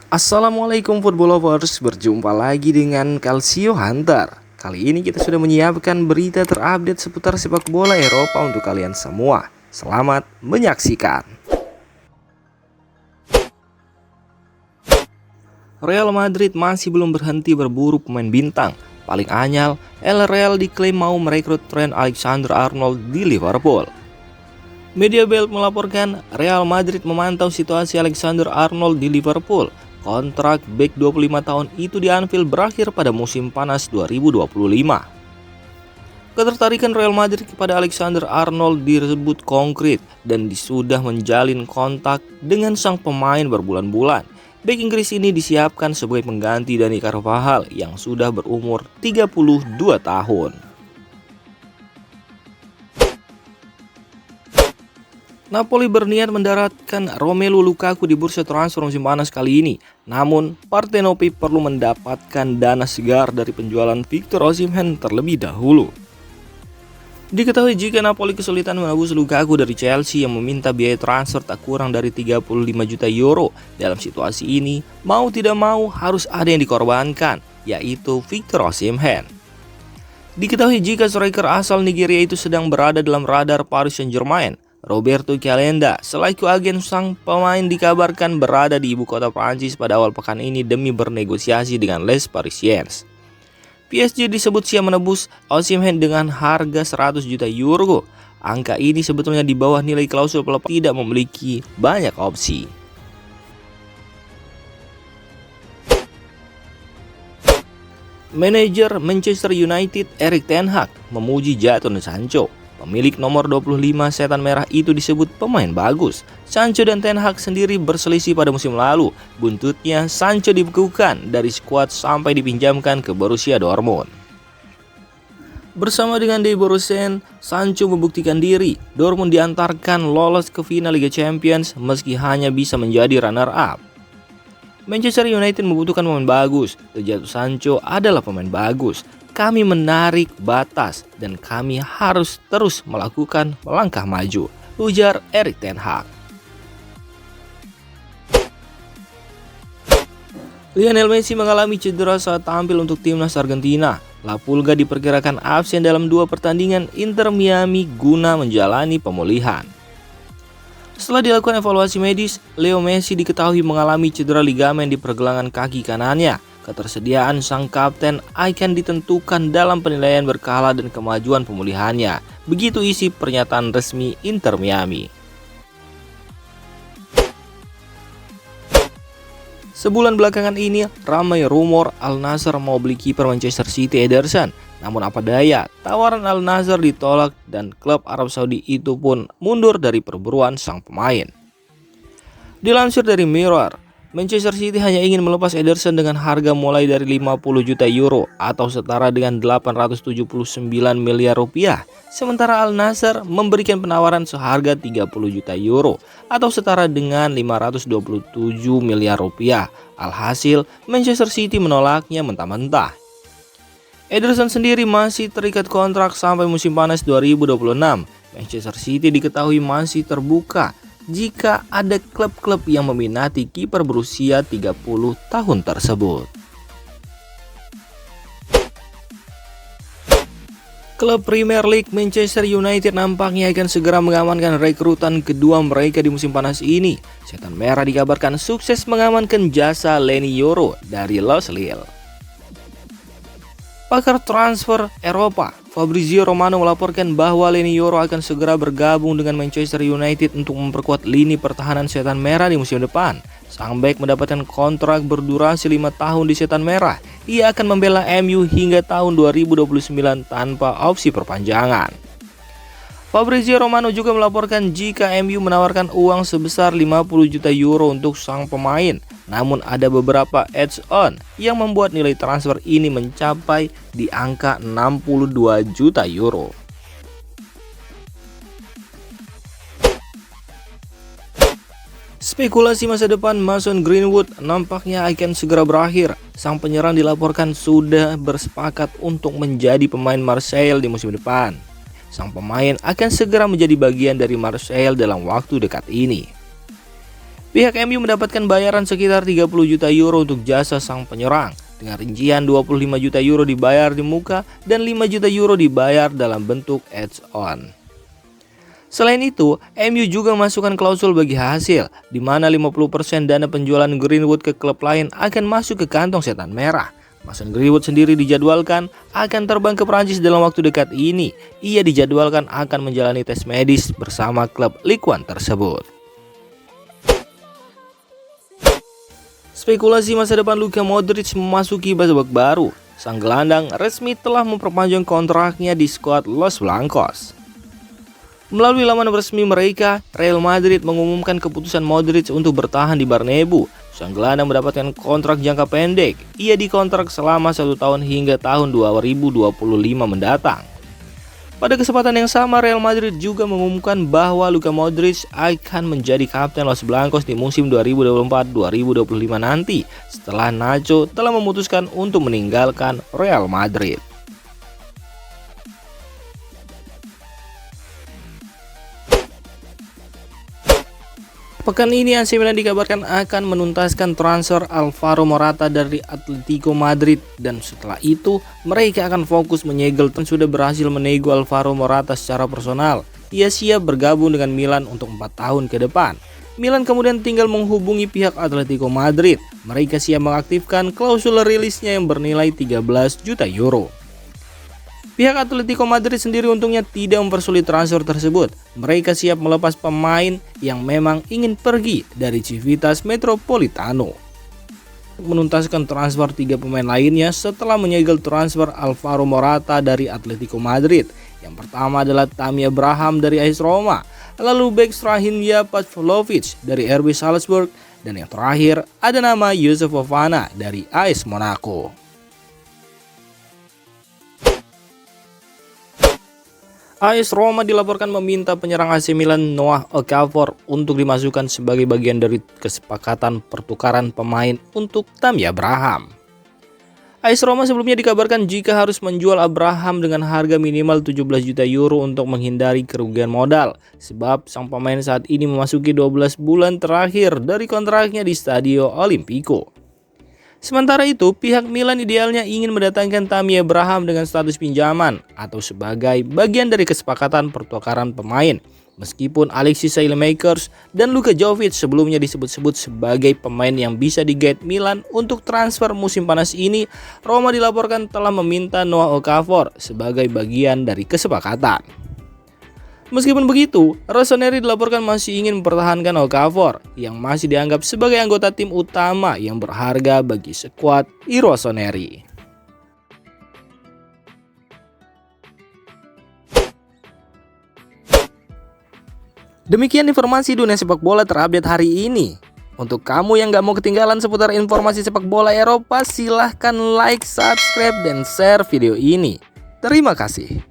Assalamualaikum football lovers, berjumpa lagi dengan Calcio Hunter. Kali ini kita sudah menyiapkan berita terupdate seputar sepak bola Eropa untuk kalian semua. Selamat menyaksikan. Real Madrid masih belum berhenti berburu pemain bintang. Paling anyal, El Real diklaim mau merekrut Trent Alexander-Arnold di Liverpool. Media Bild melaporkan Real Madrid memantau situasi Alexander-Arnold di Liverpool. Kontrak bek 25 tahun itu di Anfield berakhir pada musim panas 2025. Ketertarikan Real Madrid kepada Alexander-Arnold disebut konkret dan sudah menjalin kontak dengan sang pemain berbulan-bulan. Bek Inggris ini disiapkan sebagai pengganti Dani Carvajal yang sudah berumur 32 tahun. Napoli berniat mendaratkan Romelu Lukaku di bursa transfer musim panas kali ini. Namun, Partenope perlu mendapatkan dana segar dari penjualan Victor Osimhen terlebih dahulu. Diketahui jika Napoli kesulitan menebus Lukaku dari Chelsea yang meminta biaya transfer tak kurang dari 35 juta euro. Dalam situasi ini, mau tidak mau harus ada yang dikorbankan, yaitu Victor Osimhen. Diketahui jika striker asal Nigeria itu sedang berada dalam radar Paris Saint-Germain. Roberto Calenda, selaku agen sang pemain, dikabarkan berada di ibu kota Prancis pada awal pekan ini demi bernegosiasi dengan Les Parisiens. PSG disebut siap menebus Osimhen dengan harga 100 juta euro. Angka ini sebetulnya di bawah nilai klausul pelepas, tidak memiliki banyak opsi. Manajer Manchester United Erik ten Hag memuji Jadon Sancho. Pemilik nomor 25 setan merah itu disebut pemain bagus. Sancho dan ten Hag sendiri berselisih pada musim lalu. Buntutnya, Sancho dibekukan dari skuad sampai dipinjamkan ke Borussia Dortmund. Bersama dengan De Bruyne, Sancho membuktikan diri. Dortmund diantarkan lolos ke final Liga Champions meski hanya bisa menjadi runner-up. Manchester United membutuhkan pemain bagus. Terjatuh Sancho adalah pemain bagus. Kami menarik batas dan kami harus terus melakukan langkah maju, ujar Erik ten Hag. Lionel Messi mengalami cedera saat tampil untuk timnas Argentina. La Pulga diperkirakan absen dalam 2 pertandingan Inter Miami guna menjalani pemulihan. Setelah dilakukan evaluasi medis, Leo Messi diketahui mengalami cedera ligamen di pergelangan kaki kanannya. Ketersediaan sang kapten akan ditentukan dalam penilaian berkala dan kemajuan pemulihannya. Begitu isi pernyataan resmi Inter Miami. Sebulan belakangan ini ramai rumor Al Nassr mau beli kiper Manchester City Ederson. Namun apa daya, tawaran Al Nassr ditolak dan klub Arab Saudi itu pun mundur dari perburuan sang pemain. Dilansir dari Mirror, Manchester City hanya ingin melepas Ederson dengan harga mulai dari 50 juta euro atau setara dengan 879 miliar rupiah. Sementara Al Nassr memberikan penawaran seharga 30 juta euro atau setara dengan 527 miliar rupiah. Alhasil, Manchester City menolaknya mentah-mentah. Ederson sendiri masih terikat kontrak sampai musim panas 2026. Manchester City diketahui masih terbuka jika ada klub-klub yang meminati kiper berusia 30 tahun tersebut. Klub Premier League Manchester United nampaknya akan segera mengamankan rekrutan kedua mereka di musim panas ini. Setan Merah dikabarkan sukses mengamankan jasa Leny Yoro dari Los Lille. Pakar transfer Eropa Fabrizio Romano melaporkan bahwa Leny Yoro akan segera bergabung dengan Manchester United untuk memperkuat lini pertahanan Setan Merah di musim depan. Sang bek mendapatkan kontrak berdurasi 5 tahun di Setan Merah. Ia akan membela MU hingga tahun 2029 tanpa opsi perpanjangan. Fabrizio Romano juga melaporkan jika MU menawarkan uang sebesar 50 juta euro untuk sang pemain. Namun ada beberapa add-on yang membuat nilai transfer ini mencapai di angka 62 juta euro. Spekulasi masa depan Mason Greenwood nampaknya akan segera berakhir. Sang penyerang dilaporkan sudah bersepakat untuk menjadi pemain Marseille di musim depan. Sang pemain akan segera menjadi bagian dari Marseille dalam waktu dekat ini. Pihak MU mendapatkan bayaran sekitar 30 juta euro untuk jasa sang penyerang, dengan rincian 25 juta euro dibayar di muka dan 5 juta euro dibayar dalam bentuk add-on. Selain itu, MU juga memasukkan klausul bagi hasil, di mana 50% dana penjualan Greenwood ke klub lain akan masuk ke kantong setan merah. Mason Greenwood sendiri dijadwalkan akan terbang ke Prancis dalam waktu dekat ini. Ia dijadwalkan akan menjalani tes medis bersama klub Ligue 1 tersebut. Spekulasi masa depan Luka Modric memasuki babak baru. Sang gelandang resmi telah memperpanjang kontraknya di skuad Los Blancos. Melalui laman resmi mereka, Real Madrid mengumumkan keputusan Modric untuk bertahan di Bernabeu. Sang gelandang mendapatkan kontrak jangka pendek. Ia dikontrak selama 1 tahun hingga tahun 2025 mendatang. Pada kesempatan yang sama, Real Madrid juga mengumumkan bahwa Luka Modric akan menjadi kapten Los Blancos di musim 2024-2025 nanti, setelah Nacho telah memutuskan untuk meninggalkan Real Madrid. Pekan ini AC Milan dikabarkan akan menuntaskan transfer Alvaro Morata dari Atletico Madrid, dan setelah itu mereka akan fokus menyegel dan sudah berhasil menego Alvaro Morata secara personal. Ia siap bergabung dengan Milan untuk 4 tahun ke depan. Milan kemudian tinggal menghubungi pihak Atletico Madrid. Mereka siap mengaktifkan klausul rilisnya yang bernilai 13 juta euro. Pihak Atletico Madrid sendiri untungnya tidak mempersulit transfer tersebut. Mereka siap melepas pemain yang memang ingin pergi dari Civitas Metropolitano. Menuntaskan transfer 3 pemain lainnya setelah menyegel transfer Alvaro Morata dari Atletico Madrid. Yang pertama adalah Tammy Abraham dari AS Roma, lalu bek Strahinja Pavlovic dari RB Salzburg, dan yang terakhir ada nama Youssouf Fofana dari AS Monaco. AS Roma dilaporkan meminta penyerang AC Milan Noah Okafor untuk dimasukkan sebagai bagian dari kesepakatan pertukaran pemain untuk Tammy Abraham. AS Roma sebelumnya dikabarkan jika harus menjual Abraham dengan harga minimal 17 juta euro untuk menghindari kerugian modal, sebab sang pemain saat ini memasuki 12 bulan terakhir dari kontraknya di Stadio Olimpico. Sementara itu, pihak Milan idealnya ingin mendatangkan Tammy Abraham dengan status pinjaman atau sebagai bagian dari kesepakatan pertukaran pemain. Meskipun Alexis Saelemaekers dan Luka Jovic sebelumnya disebut-sebut sebagai pemain yang bisa digait Milan untuk transfer musim panas ini, Roma dilaporkan telah meminta Noah Okafor sebagai bagian dari kesepakatan. Meskipun begitu, Rossoneri dilaporkan masih ingin mempertahankan Okafor yang masih dianggap sebagai anggota tim utama yang berharga bagi skuad Rossoneri. Demikian informasi dunia sepak bola terupdate hari ini. Untuk kamu yang gak mau ketinggalan seputar informasi sepak bola Eropa, silahkan like, subscribe, dan share video ini. Terima kasih.